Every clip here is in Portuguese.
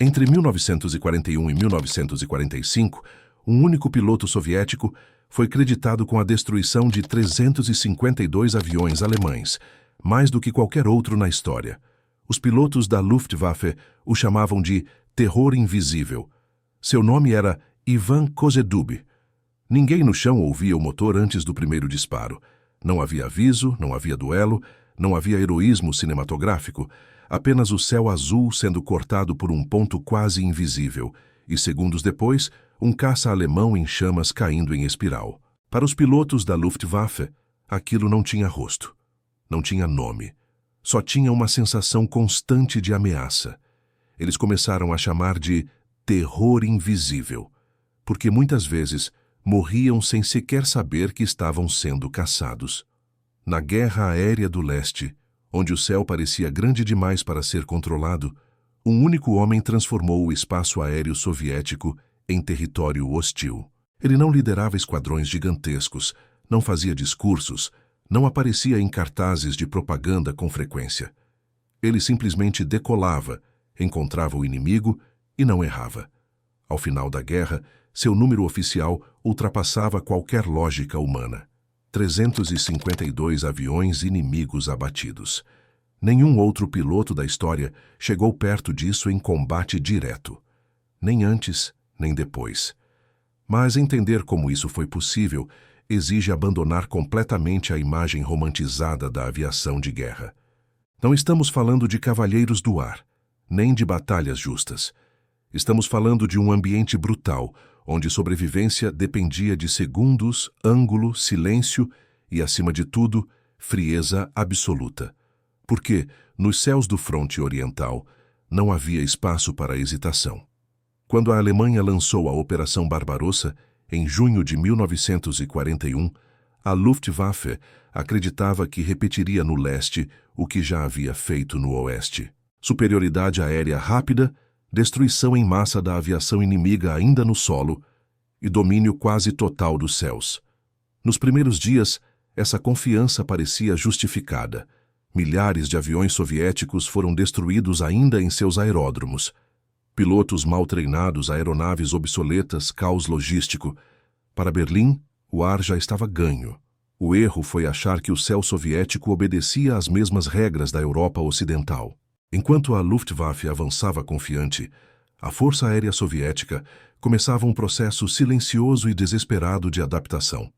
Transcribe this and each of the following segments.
Entre 1941 e 1945, um único piloto soviético foi creditado com a destruição de 352 aviões alemães, mais do que qualquer outro na história. Os pilotos da Luftwaffe o chamavam de terror invisível. Seu nome era Ivan Kozedub. Ninguém no chão ouvia o motor antes do primeiro disparo. Não havia aviso, não havia duelo, não havia heroísmo cinematográfico, apenas o céu azul sendo cortado por um ponto quase invisível, e segundos depois, um caça alemão em chamas caindo em espiral. Para os pilotos da Luftwaffe, aquilo não tinha rosto, não tinha nome, só tinha uma sensação constante de ameaça. Eles começaram a chamar de terror invisível, porque muitas vezes morriam sem sequer saber que estavam sendo caçados. Na Guerra Aérea do Leste, onde o céu parecia grande demais para ser controlado, um único homem transformou o espaço aéreo soviético em território hostil. Ele não liderava esquadrões gigantescos, não fazia discursos, não aparecia em cartazes de propaganda com frequência. Ele simplesmente decolava, encontrava o inimigo e não errava. Ao final da guerra, seu número oficial ultrapassava qualquer lógica humana. 352 aviões inimigos abatidos. Nenhum outro piloto da história chegou perto disso em combate direto. Nem antes, nem depois. Mas entender como isso foi possível exige abandonar completamente a imagem romantizada da aviação de guerra. Não estamos falando de cavalheiros do ar, nem de batalhas justas. Estamos falando de um ambiente brutal, onde sobrevivência dependia de segundos, ângulo, silêncio e, acima de tudo, frieza absoluta. Porque, nos céus do fronte oriental, não havia espaço para hesitação. Quando a Alemanha lançou a Operação Barbarossa, em junho de 1941, a Luftwaffe acreditava que repetiria no leste o que já havia feito no oeste. Superioridade aérea rápida, destruição em massa da aviação inimiga ainda no solo e domínio quase total dos céus. Nos primeiros dias, essa confiança parecia justificada. Milhares de aviões soviéticos foram destruídos ainda em seus aeródromos. Pilotos mal treinados, aeronaves obsoletas, caos logístico. Para Berlim, o ar já estava ganho. O erro foi achar que o céu soviético obedecia às mesmas regras da Europa Ocidental. Enquanto a Luftwaffe avançava confiante, a Força Aérea Soviética começava um processo silencioso e desesperado de adaptação.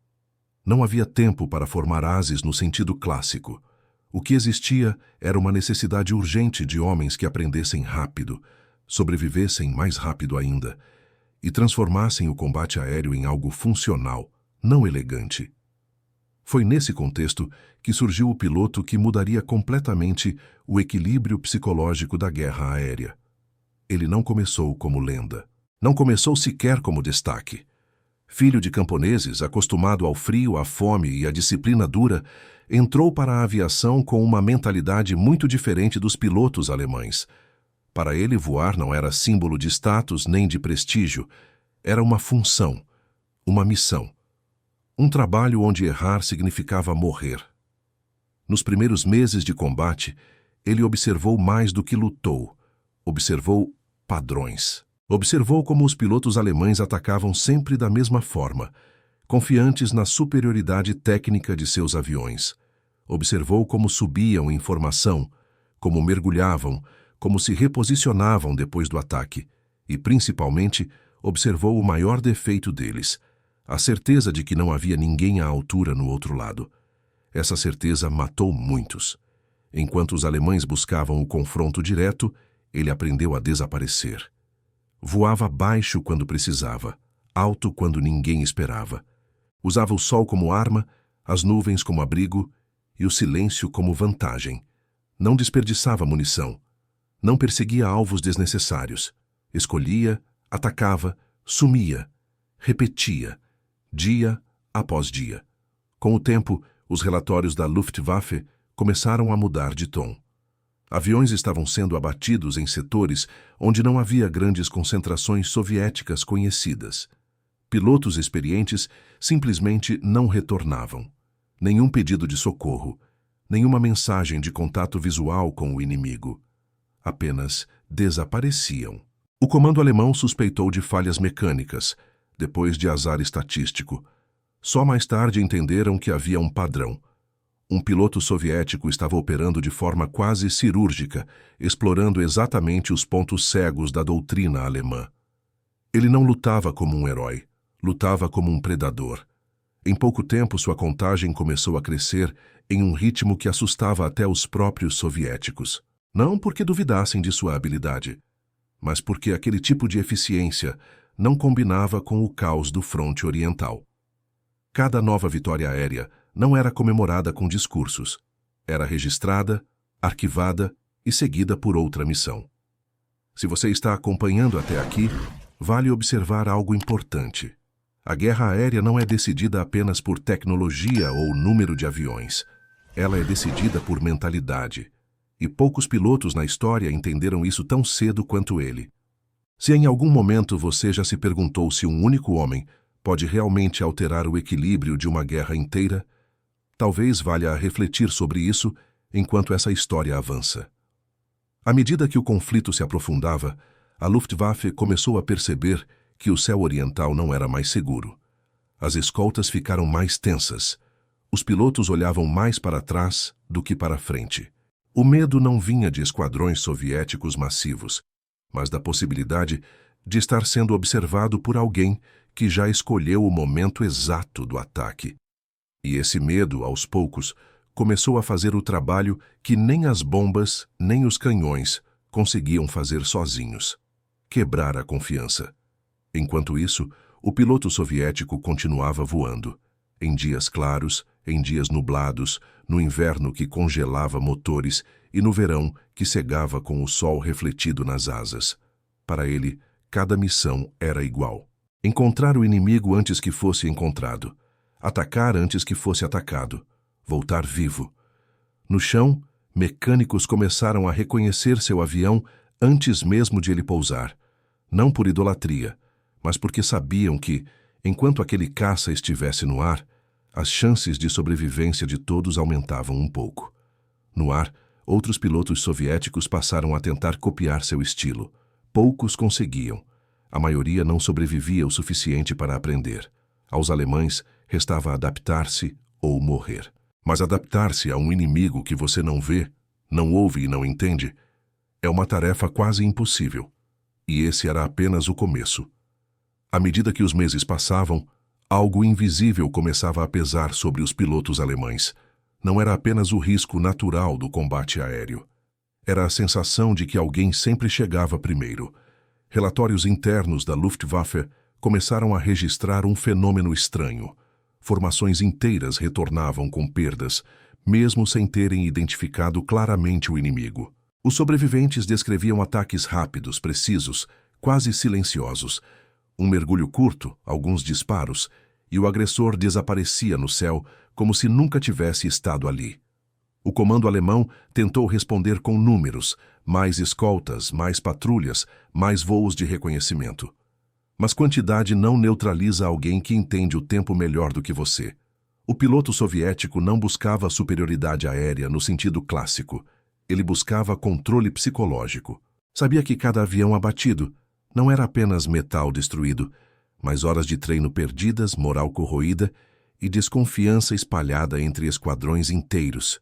Não havia tempo para formar ases no sentido clássico. O que existia era uma necessidade urgente de homens que aprendessem rápido, sobrevivessem mais rápido ainda, e transformassem o combate aéreo em algo funcional, não elegante. Foi nesse contexto que surgiu o piloto que mudaria completamente o equilíbrio psicológico da guerra aérea. Ele não começou como lenda. Não começou sequer como destaque. Filho de camponeses, acostumado ao frio, à fome e à disciplina dura, entrou para a aviação com uma mentalidade muito diferente dos pilotos alemães. Para ele, voar não era símbolo de status nem de prestígio. Era uma função, uma missão. Um trabalho onde errar significava morrer. Nos primeiros meses de combate, ele observou mais do que lutou. Observou padrões. Observou como os pilotos alemães atacavam sempre da mesma forma, confiantes na superioridade técnica de seus aviões. Observou como subiam em formação, como mergulhavam, como se reposicionavam depois do ataque. E, principalmente, observou o maior defeito deles, a certeza de que não havia ninguém à altura no outro lado. Essa certeza matou muitos. Enquanto os alemães buscavam o confronto direto, ele aprendeu a desaparecer. Voava baixo quando precisava, alto quando ninguém esperava. Usava o sol como arma, as nuvens como abrigo e o silêncio como vantagem. Não desperdiçava munição. Não perseguia alvos desnecessários. Escolhia, atacava, sumia, repetia, dia após dia. Com o tempo, os relatórios da Luftwaffe começaram a mudar de tom. Aviões estavam sendo abatidos em setores onde não havia grandes concentrações soviéticas conhecidas. Pilotos experientes simplesmente não retornavam. Nenhum pedido de socorro, nenhuma mensagem de contato visual com o inimigo. Apenas desapareciam. O comando alemão suspeitou de falhas mecânicas, depois de azar estatístico. Só mais tarde entenderam que havia um padrão. Um piloto soviético estava operando de forma quase cirúrgica, explorando exatamente os pontos cegos da doutrina alemã. Ele não lutava como um herói, lutava como um predador. Em pouco tempo, sua contagem começou a crescer em um ritmo que assustava até os próprios soviéticos. Não porque duvidassem de sua habilidade, mas porque aquele tipo de eficiência não combinava com o caos do fronte oriental. Cada nova vitória aérea não era comemorada com discursos. Era registrada, arquivada e seguida por outra missão. Se você está acompanhando até aqui, vale observar algo importante. A guerra aérea não é decidida apenas por tecnologia ou número de aviões. Ela é decidida por mentalidade. E poucos pilotos na história entenderam isso tão cedo quanto ele. Se em algum momento você já se perguntou se um único homem pode realmente alterar o equilíbrio de uma guerra inteira, talvez valha refletir sobre isso enquanto essa história avança. À medida que o conflito se aprofundava, a Luftwaffe começou a perceber que o céu oriental não era mais seguro. As escoltas ficaram mais tensas. Os pilotos olhavam mais para trás do que para frente. O medo não vinha de esquadrões soviéticos massivos, mas da possibilidade de estar sendo observado por alguém que já escolheu o momento exato do ataque. E esse medo, aos poucos, começou a fazer o trabalho que nem as bombas, nem os canhões conseguiam fazer sozinhos: quebrar a confiança. Enquanto isso, o piloto soviético continuava voando. Em dias claros, em dias nublados, no inverno que congelava motores e no verão que cegava com o sol refletido nas asas. Para ele, cada missão era igual: encontrar o inimigo antes que fosse encontrado, atacar antes que fosse atacado, voltar vivo. No chão, mecânicos começaram a reconhecer seu avião antes mesmo de ele pousar, não por idolatria, mas porque sabiam que, enquanto aquele caça estivesse no ar, as chances de sobrevivência de todos aumentavam um pouco. No ar, outros pilotos soviéticos passaram a tentar copiar seu estilo. Poucos conseguiam. A maioria não sobrevivia o suficiente para aprender. Aos alemães, restava adaptar-se ou morrer. Mas adaptar-se a um inimigo que você não vê, não ouve e não entende, é uma tarefa quase impossível. E esse era apenas o começo. À medida que os meses passavam, algo invisível começava a pesar sobre os pilotos alemães. Não era apenas o risco natural do combate aéreo. Era a sensação de que alguém sempre chegava primeiro. Relatórios internos da Luftwaffe começaram a registrar um fenômeno estranho. Formações inteiras retornavam com perdas, mesmo sem terem identificado claramente o inimigo. Os sobreviventes descreviam ataques rápidos, precisos, quase silenciosos. Um mergulho curto, alguns disparos, e o agressor desaparecia no céu como se nunca tivesse estado ali. O comando alemão tentou responder com números: mais escoltas, mais patrulhas, mais voos de reconhecimento. Mas quantidade não neutraliza alguém que entende o tempo melhor do que você. O piloto soviético não buscava superioridade aérea no sentido clássico. Ele buscava controle psicológico. Sabia que cada avião abatido não era apenas metal destruído, mas horas de treino perdidas, moral corroída e desconfiança espalhada entre esquadrões inteiros.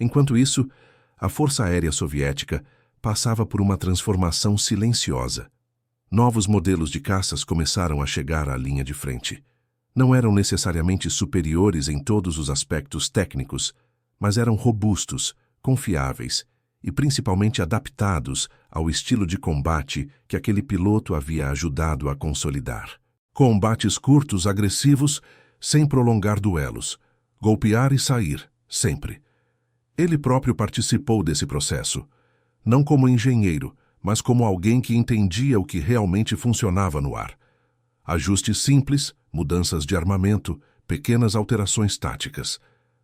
Enquanto isso, a Força Aérea Soviética passava por uma transformação silenciosa. Novos modelos de caças começaram a chegar à linha de frente. Não eram necessariamente superiores em todos os aspectos técnicos, mas eram robustos, confiáveis e principalmente adaptados ao estilo de combate que aquele piloto havia ajudado a consolidar. Combates curtos, agressivos, sem prolongar duelos. Golpear e sair, sempre. Ele próprio participou desse processo, não como engenheiro, mas como alguém que entendia o que realmente funcionava no ar. Ajustes simples, mudanças de armamento, pequenas alterações táticas.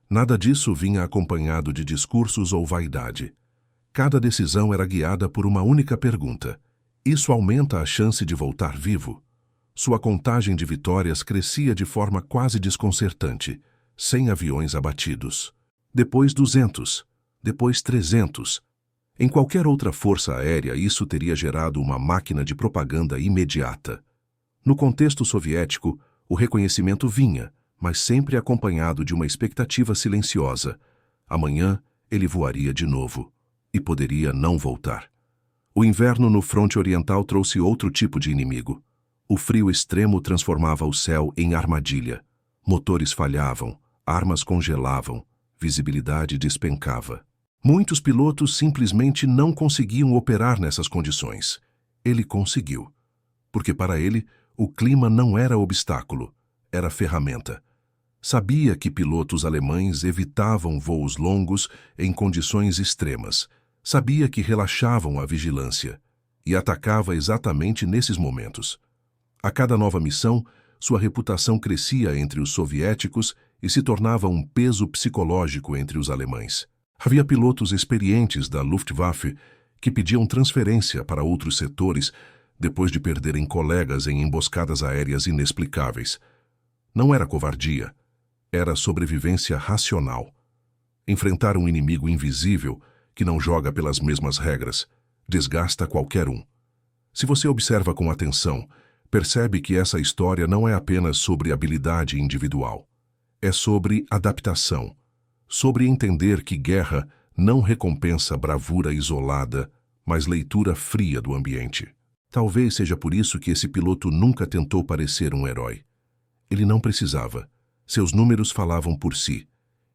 Nada disso vinha acompanhado de discursos ou vaidade. Cada decisão era guiada por uma única pergunta: isso aumenta a chance de voltar vivo? Sua contagem de vitórias crescia de forma quase desconcertante, 100 aviões abatidos. Depois 200, depois 300. Em qualquer outra força aérea, isso teria gerado uma máquina de propaganda imediata. No contexto soviético, o reconhecimento vinha, mas sempre acompanhado de uma expectativa silenciosa. Amanhã, ele voaria de novo, e poderia não voltar. O inverno no fronte oriental trouxe outro tipo de inimigo. O frio extremo transformava o céu em armadilha. Motores falhavam, armas congelavam, visibilidade despencava. Muitos pilotos simplesmente não conseguiam operar nessas condições. Ele conseguiu, porque para ele, o clima não era obstáculo, era ferramenta. Sabia que pilotos alemães evitavam voos longos em condições extremas. Sabia que relaxavam a vigilância e atacava exatamente nesses momentos. A cada nova missão, sua reputação crescia entre os soviéticos e se tornava um peso psicológico entre os alemães. Havia pilotos experientes da Luftwaffe que pediam transferência para outros setores depois de perderem colegas em emboscadas aéreas inexplicáveis. Não era covardia, era sobrevivência racional. Enfrentar um inimigo invisível que não joga pelas mesmas regras desgasta qualquer um. Se você observa com atenção, percebe que essa história não é apenas sobre habilidade individual. É sobre adaptação, sobre entender que guerra não recompensa bravura isolada, mas leitura fria do ambiente. Talvez seja por isso que esse piloto nunca tentou parecer um herói. Ele não precisava. Seus números falavam por si,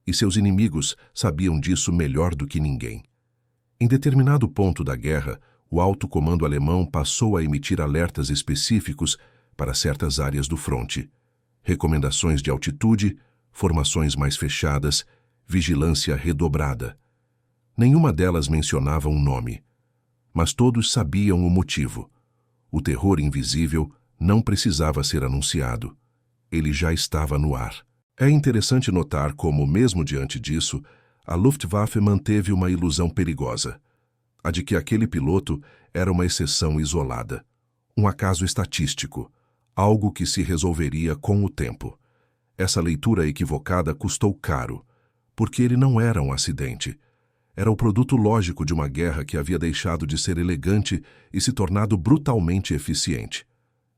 e seus inimigos sabiam disso melhor do que ninguém. Em determinado ponto da guerra, o alto comando alemão passou a emitir alertas específicos para certas áreas do fronte. Recomendações de altitude, formações mais fechadas, vigilância redobrada. Nenhuma delas mencionava um nome, mas todos sabiam o motivo. O terror invisível não precisava ser anunciado. Ele já estava no ar. É interessante notar como, mesmo diante disso, a Luftwaffe manteve uma ilusão perigosa. A de que aquele piloto era uma exceção isolada. Um acaso estatístico. Algo que se resolveria com o tempo. Essa leitura equivocada custou caro, porque ele não era um acidente. Era o produto lógico de uma guerra que havia deixado de ser elegante e se tornado brutalmente eficiente.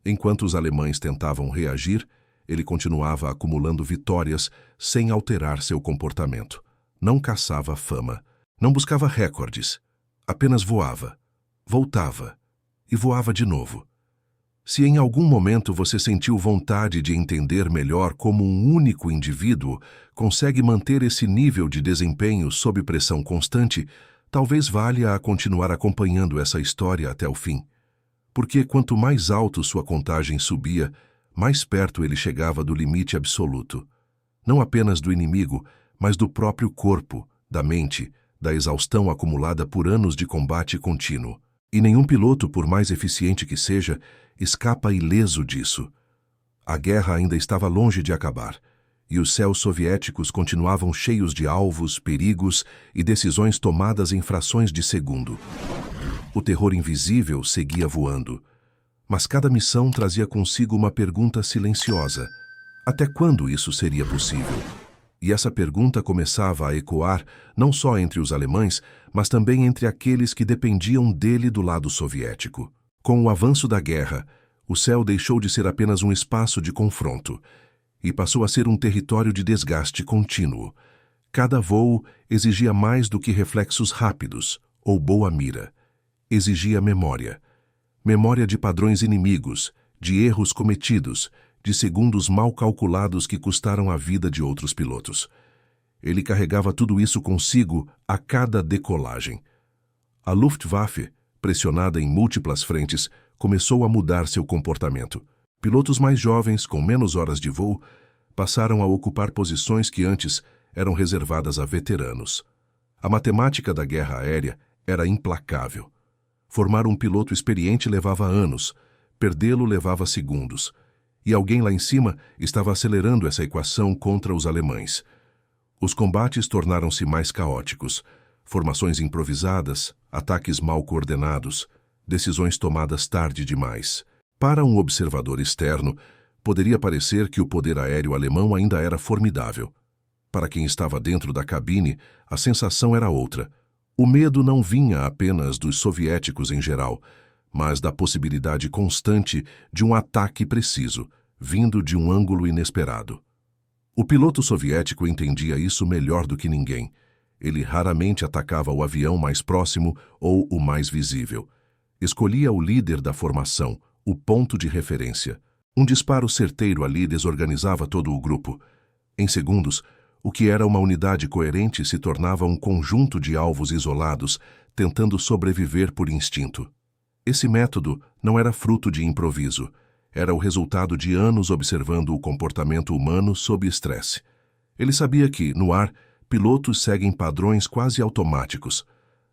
Enquanto os alemães tentavam reagir, ele continuava acumulando vitórias sem alterar seu comportamento. Não caçava fama, não buscava recordes, apenas voava, voltava e voava de novo. Se em algum momento você sentiu vontade de entender melhor como um único indivíduo consegue manter esse nível de desempenho sob pressão constante, talvez valha a continuar acompanhando essa história até o fim. Porque quanto mais alto sua contagem subia, mais perto ele chegava do limite absoluto. Não apenas do inimigo, mas do próprio corpo, da mente, da exaustão acumulada por anos de combate contínuo. E nenhum piloto, por mais eficiente que seja, escapa ileso disso. A guerra ainda estava longe de acabar, e os céus soviéticos continuavam cheios de alvos, perigos e decisões tomadas em frações de segundo. O terror invisível seguia voando, mas cada missão trazia consigo uma pergunta silenciosa. Até quando isso seria possível? E essa pergunta começava a ecoar não só entre os alemães, mas também entre aqueles que dependiam dele do lado soviético. Com o avanço da guerra, o céu deixou de ser apenas um espaço de confronto e passou a ser um território de desgaste contínuo. Cada voo exigia mais do que reflexos rápidos ou boa mira. Exigia memória. Memória de padrões inimigos, de erros cometidos, de segundos mal calculados que custaram a vida de outros pilotos. Ele carregava tudo isso consigo a cada decolagem. A Luftwaffe, pressionada em múltiplas frentes, começou a mudar seu comportamento. Pilotos mais jovens, com menos horas de voo, passaram a ocupar posições que antes eram reservadas a veteranos. A matemática da guerra aérea era implacável. Formar um piloto experiente levava anos, perdê-lo levava segundos. E alguém lá em cima estava acelerando essa equação contra os alemães. Os combates tornaram-se mais caóticos. Formações improvisadas, ataques mal coordenados, decisões tomadas tarde demais. Para um observador externo, poderia parecer que o poder aéreo alemão ainda era formidável. Para quem estava dentro da cabine, a sensação era outra. O medo não vinha apenas dos soviéticos em geral, mas da possibilidade constante de um ataque preciso, vindo de um ângulo inesperado. O piloto soviético entendia isso melhor do que ninguém. Ele raramente atacava o avião mais próximo ou o mais visível. Escolhia o líder da formação, o ponto de referência. Um disparo certeiro ali desorganizava todo o grupo. Em segundos, o que era uma unidade coerente se tornava um conjunto de alvos isolados, tentando sobreviver por instinto. Esse método não era fruto de improviso. Era o resultado de anos observando o comportamento humano sob estresse. Ele sabia que, no ar, pilotos seguem padrões quase automáticos.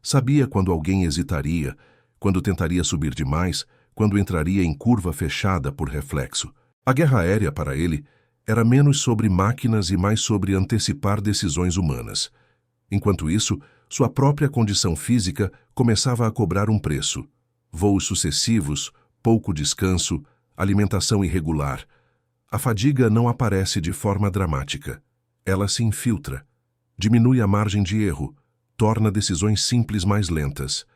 Sabia quando alguém hesitaria, quando tentaria subir demais, quando entraria em curva fechada por reflexo. A guerra aérea, para ele, era menos sobre máquinas e mais sobre antecipar decisões humanas. Enquanto isso, sua própria condição física começava a cobrar um preço. Voos sucessivos, pouco descanso, alimentação irregular. A fadiga não aparece de forma dramática. Ela se infiltra, diminui a margem de erro, torna decisões simples mais lentas.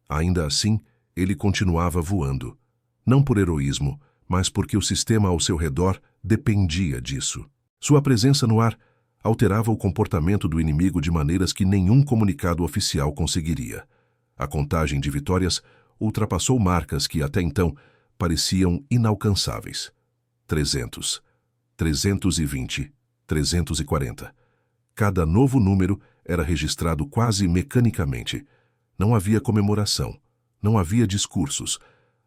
Ainda assim, ele continuava voando. Não por heroísmo, mas porque o sistema ao seu redor dependia disso. Sua presença no ar alterava o comportamento do inimigo de maneiras que nenhum comunicado oficial conseguiria. A contagem de vitórias ultrapassou marcas que, até então, pareciam inalcançáveis. 300, 320, 340. Cada novo número era registrado quase mecanicamente. Não havia comemoração, não havia discursos,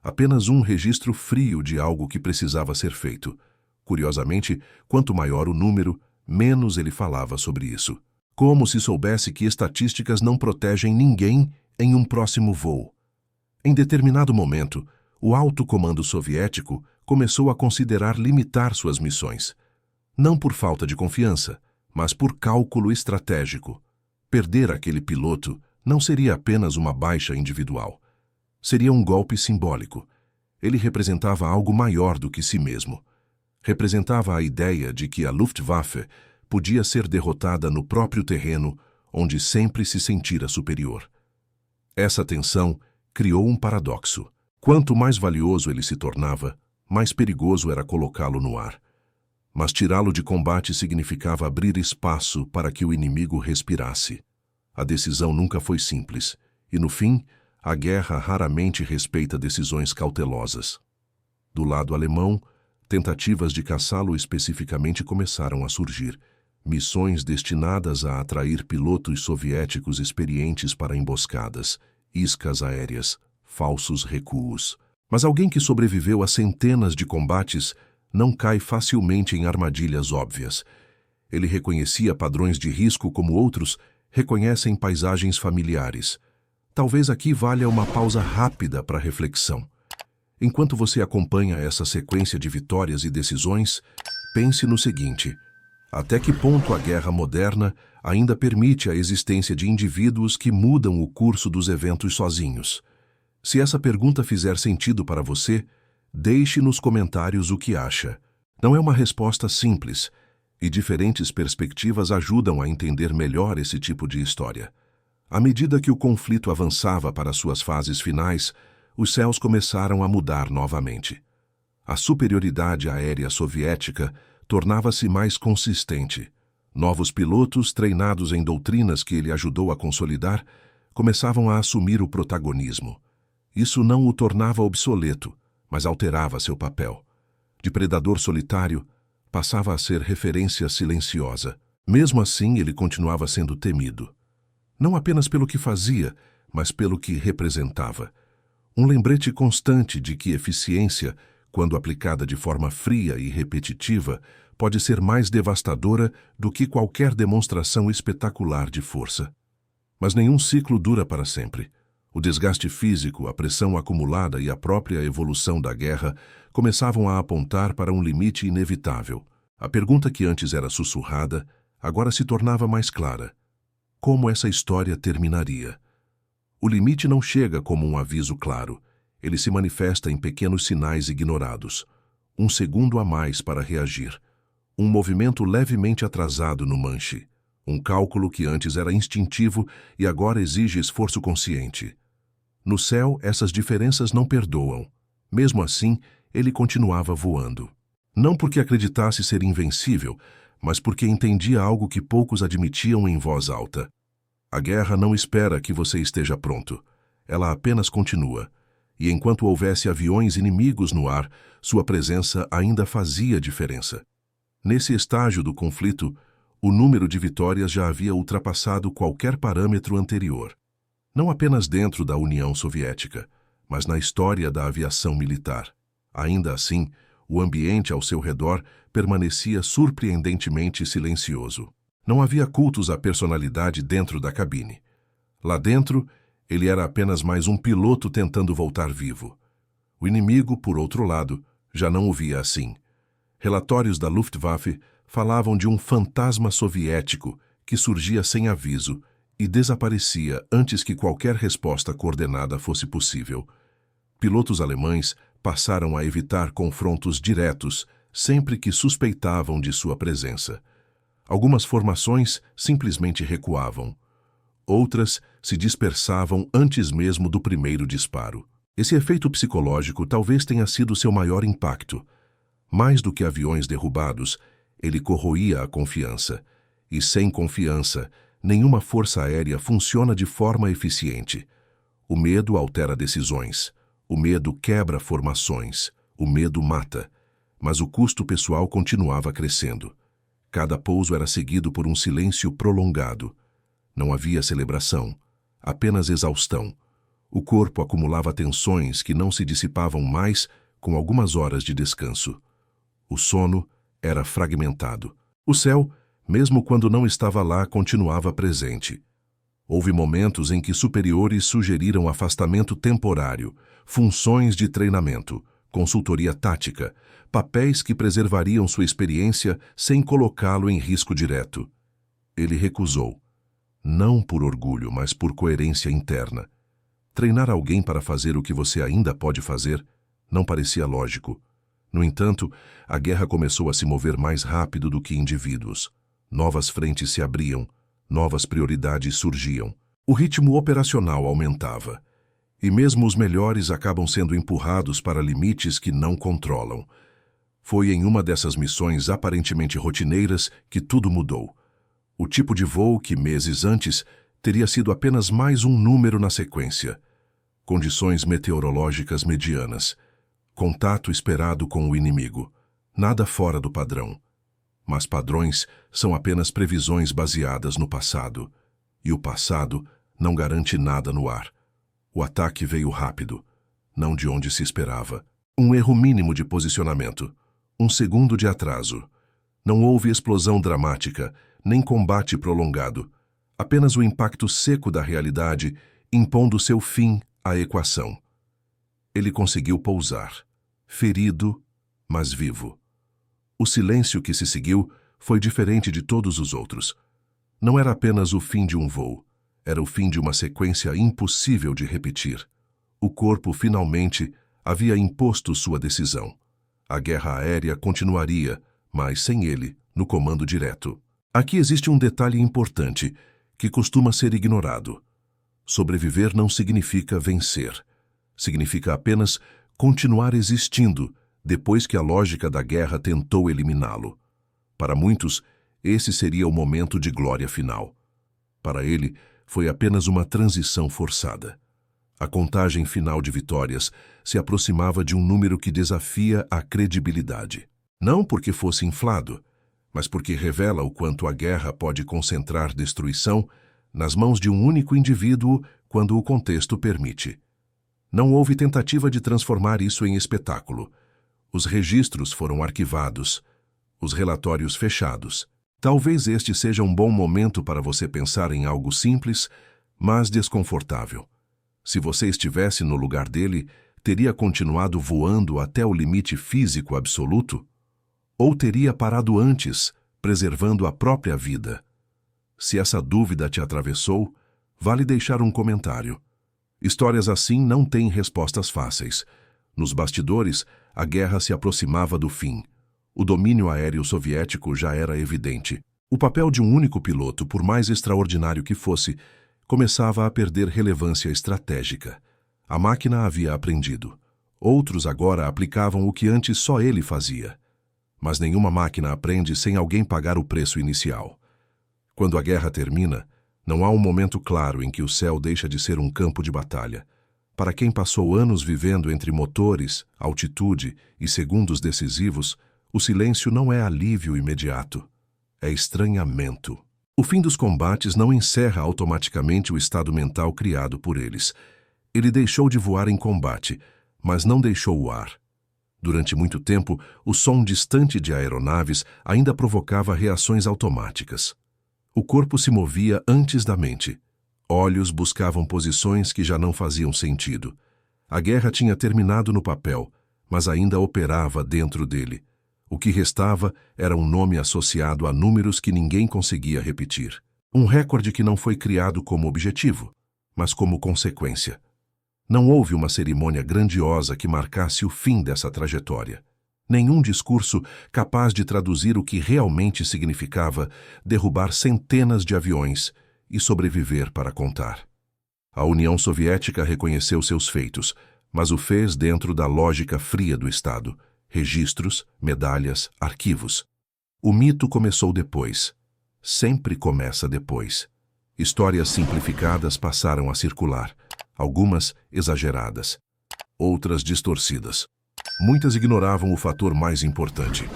apenas um registro frio de algo que precisava ser feito. Curiosamente, quanto maior o número, menos ele falava sobre isso. Como se soubesse que estatísticas não protegem ninguém em um próximo voo. Em determinado momento, o alto comando soviético começou a considerar limitar suas missões. Não por falta de confiança, mas por cálculo estratégico. Perder aquele piloto não seria apenas uma baixa individual. Seria um golpe simbólico. Ele representava algo maior do que si mesmo. Representava a ideia de que a Luftwaffe podia ser derrotada no próprio terreno, onde sempre se sentira superior. Essa tensão criou um paradoxo. Quanto mais valioso ele se tornava, mais perigoso era colocá-lo no ar. Mas tirá-lo de combate significava abrir espaço para que o inimigo respirasse. A decisão nunca foi simples, e no fim, a guerra raramente respeita decisões cautelosas. Do lado alemão, tentativas de caçá-lo especificamente começaram a surgir, missões destinadas a atrair pilotos soviéticos experientes para emboscadas, iscas aéreas, falsos recuos. Mas alguém que sobreviveu a centenas de combates não cai facilmente em armadilhas óbvias. Ele reconhecia padrões de risco como outros reconhecem paisagens familiares. Talvez aqui valha uma pausa rápida para reflexão. Enquanto você acompanha essa sequência de vitórias e decisões, pense no seguinte: até que ponto a guerra moderna ainda permite a existência de indivíduos que mudam o curso dos eventos sozinhos? Se essa pergunta fizer sentido para você, deixe nos comentários o que acha. Não é uma resposta simples, e diferentes perspectivas ajudam a entender melhor esse tipo de história. À medida que o conflito avançava para suas fases finais, os céus começaram a mudar novamente. A superioridade aérea soviética tornava-se mais consistente. Novos pilotos, treinados em doutrinas que ele ajudou a consolidar, começavam a assumir o protagonismo. Isso não o tornava obsoleto, mas alterava seu papel. De predador solitário, passava a ser referência silenciosa. Mesmo assim, ele continuava sendo temido. Não apenas pelo que fazia, mas pelo que representava. Um lembrete constante de que eficiência, quando aplicada de forma fria e repetitiva, pode ser mais devastadora do que qualquer demonstração espetacular de força. Mas nenhum ciclo dura para sempre. O desgaste físico, a pressão acumulada e a própria evolução da guerra começavam a apontar para um limite inevitável. A pergunta que antes era sussurrada, agora se tornava mais clara. Como essa história terminaria? O limite não chega como um aviso claro. Ele se manifesta em pequenos sinais ignorados. Um segundo a mais para reagir. Um movimento levemente atrasado no manche. Um cálculo que antes era instintivo e agora exige esforço consciente. No céu, essas diferenças não perdoam. Mesmo assim, ele continuava voando. Não porque acreditasse ser invencível, mas porque entendia algo que poucos admitiam em voz alta. A guerra não espera que você esteja pronto. Ela apenas continua. E enquanto houvesse aviões inimigos no ar, sua presença ainda fazia diferença. Nesse estágio do conflito, o número de vitórias já havia ultrapassado qualquer parâmetro anterior. Não apenas dentro da União Soviética, mas na história da aviação militar. Ainda assim, o ambiente ao seu redor permanecia surpreendentemente silencioso. Não havia cultos à personalidade dentro da cabine. Lá dentro, ele era apenas mais um piloto tentando voltar vivo. O inimigo, por outro lado, já não o via assim. Relatórios da Luftwaffe falavam de um fantasma soviético que surgia sem aviso e desaparecia antes que qualquer resposta coordenada fosse possível. Pilotos alemães passaram a evitar confrontos diretos sempre que suspeitavam de sua presença. Algumas formações simplesmente recuavam. Outras se dispersavam antes mesmo do primeiro disparo. Esse efeito psicológico talvez tenha sido seu maior impacto. Mais do que aviões derrubados, ele corroía a confiança. E sem confiança, nenhuma força aérea funciona de forma eficiente. O medo altera decisões. O medo quebra formações. O medo mata. Mas o custo pessoal continuava crescendo. Cada pouso era seguido por um silêncio prolongado. Não havia celebração, apenas exaustão. O corpo acumulava tensões que não se dissipavam mais com algumas horas de descanso. O sono era fragmentado. O céu, mesmo quando não estava lá, continuava presente. Houve momentos em que superiores sugeriram afastamento temporário, funções de treinamento, consultoria tática, papéis que preservariam sua experiência sem colocá-lo em risco direto. Ele recusou. Não por orgulho, mas por coerência interna. Treinar alguém para fazer o que você ainda pode fazer não parecia lógico. No entanto, a guerra começou a se mover mais rápido do que indivíduos. Novas frentes se abriam, novas prioridades surgiam. O ritmo operacional aumentava. E mesmo os melhores acabam sendo empurrados para limites que não controlam. Foi em uma dessas missões aparentemente rotineiras que tudo mudou. O tipo de voo que, meses antes, teria sido apenas mais um número na sequência. Condições meteorológicas medianas. Contato esperado com o inimigo. Nada fora do padrão. Mas padrões são apenas previsões baseadas no passado. E o passado não garante nada no ar. O ataque veio rápido, não de onde se esperava. Um erro mínimo de posicionamento. Um segundo de atraso. Não houve explosão dramática, nem combate prolongado. Apenas o impacto seco da realidade impondo seu fim à equação. Ele conseguiu pousar. Ferido, mas vivo. O silêncio que se seguiu foi diferente de todos os outros. Não era apenas o fim de um voo. Era o fim de uma sequência impossível de repetir. O corpo finalmente havia imposto sua decisão. A guerra aérea continuaria, mas sem ele, no comando direto. Aqui existe um detalhe importante, que costuma ser ignorado. Sobreviver não significa vencer. Significa apenas continuar existindo, depois que a lógica da guerra tentou eliminá-lo. Para muitos, esse seria o momento de glória final. Para ele, foi apenas uma transição forçada. A contagem final de vitórias se aproximava de um número que desafia a credibilidade. Não porque fosse inflado, mas porque revela o quanto a guerra pode concentrar destruição nas mãos de um único indivíduo quando o contexto permite. Não houve tentativa de transformar isso em espetáculo. Os registros foram arquivados, os relatórios fechados. Talvez este seja um bom momento para você pensar em algo simples, mas desconfortável. Se você estivesse no lugar dele, teria continuado voando até o limite físico absoluto? Ou teria parado antes, preservando a própria vida? Se essa dúvida te atravessou, vale deixar um comentário. Histórias assim não têm respostas fáceis. Nos bastidores, a guerra se aproximava do fim. O domínio aéreo soviético já era evidente. O papel de um único piloto, por mais extraordinário que fosse, começava a perder relevância estratégica. A máquina havia aprendido. Outros agora aplicavam o que antes só ele fazia. Mas nenhuma máquina aprende sem alguém pagar o preço inicial. Quando a guerra termina, não há um momento claro em que o céu deixa de ser um campo de batalha. Para quem passou anos vivendo entre motores, altitude e segundos decisivos, o silêncio não é alívio imediato. É estranhamento. O fim dos combates não encerra automaticamente o estado mental criado por eles. Ele deixou de voar em combate, mas não deixou o ar. Durante muito tempo, o som distante de aeronaves ainda provocava reações automáticas. O corpo se movia antes da mente. Olhos buscavam posições que já não faziam sentido. A guerra tinha terminado no papel, mas ainda operava dentro dele. O que restava era um nome associado a números que ninguém conseguia repetir. Um recorde que não foi criado como objetivo, mas como consequência. Não houve uma cerimônia grandiosa que marcasse o fim dessa trajetória. Nenhum discurso capaz de traduzir o que realmente significava derrubar centenas de aviões e sobreviver para contar. A União Soviética reconheceu seus feitos, mas o fez dentro da lógica fria do Estado. Registros, medalhas, arquivos. O mito começou depois. Sempre começa depois. Histórias simplificadas passaram a circular, algumas exageradas, outras distorcidas. Muitas ignoravam o fator mais importante.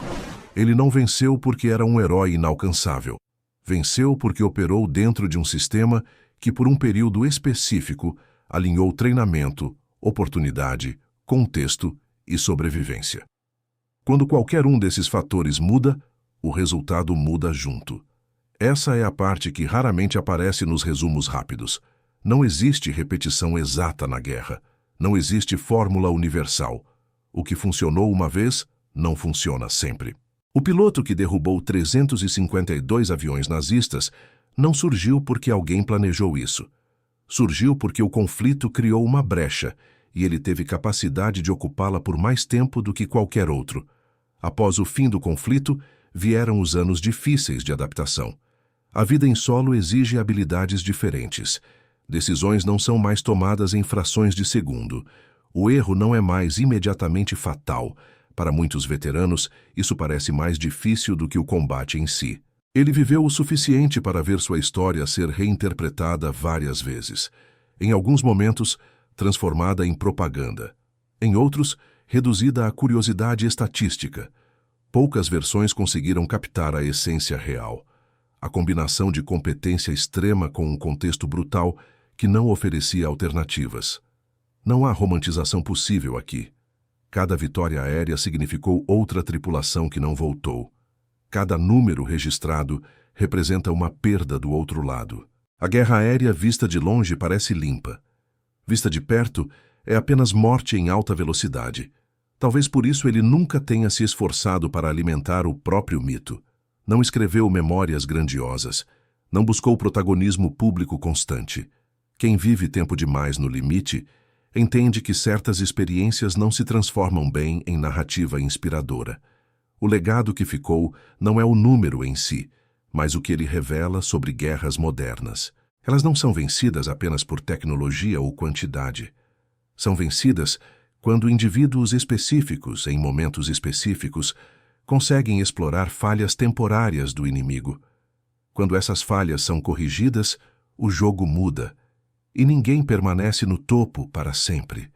Ele não venceu porque era um herói inalcançável. Venceu porque operou dentro de um sistema que, por um período específico, alinhou treinamento, oportunidade, contexto e sobrevivência. Quando qualquer um desses fatores muda, o resultado muda junto. Essa é a parte que raramente aparece nos resumos rápidos. Não existe repetição exata na guerra. Não existe fórmula universal. O que funcionou uma vez, não funciona sempre. O piloto que derrubou 352 aviões nazistas não surgiu porque alguém planejou isso. Surgiu porque o conflito criou uma brecha e ele teve capacidade de ocupá-la por mais tempo do que qualquer outro. Após o fim do conflito, vieram os anos difíceis de adaptação. A vida em solo exige habilidades diferentes. Decisões não são mais tomadas em frações de segundo. O erro não é mais imediatamente fatal. Para muitos veteranos, isso parece mais difícil do que o combate em si. Ele viveu o suficiente para ver sua história ser reinterpretada várias vezes. Em alguns momentos, transformada em propaganda. Em outros, reduzida à curiosidade estatística. Poucas versões conseguiram captar a essência real. A combinação de competência extrema com um contexto brutal que não oferecia alternativas. Não há romantização possível aqui. Cada vitória aérea significou outra tripulação que não voltou. Cada número registrado representa uma perda do outro lado. A guerra aérea vista de longe parece limpa. Vista de perto, é apenas morte em alta velocidade. Talvez por isso ele nunca tenha se esforçado para alimentar o próprio mito. Não escreveu memórias grandiosas. Não buscou protagonismo público constante. Quem vive tempo demais no limite entende que certas experiências não se transformam bem em narrativa inspiradora. O legado que ficou não é o número em si, mas o que ele revela sobre guerras modernas. Elas não são vencidas apenas por tecnologia ou quantidade. São vencidas quando indivíduos específicos, em momentos específicos, conseguem explorar falhas temporárias do inimigo. Quando essas falhas são corrigidas, o jogo muda, e ninguém permanece no topo para sempre.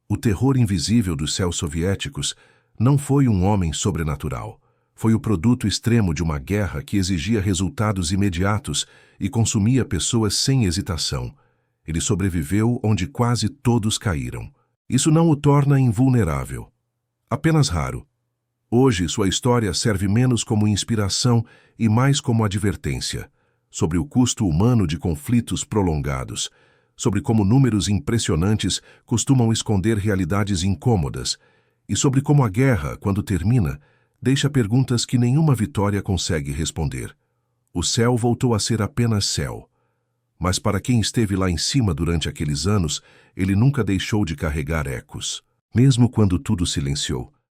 O terror invisível dos céus soviéticos não foi um homem sobrenatural. Foi o produto extremo de uma guerra que exigia resultados imediatos e consumia pessoas sem hesitação. Ele sobreviveu onde quase todos caíram. Isso não o torna invulnerável. Apenas raro. Hoje, sua história serve menos como inspiração e mais como advertência sobre o custo humano de conflitos prolongados, sobre como números impressionantes costumam esconder realidades incômodas e sobre como a guerra, quando termina, deixa perguntas que nenhuma vitória consegue responder. O céu voltou a ser apenas céu. Mas para quem esteve lá em cima durante aqueles anos, ele nunca deixou de carregar ecos. Mesmo quando tudo silenciou,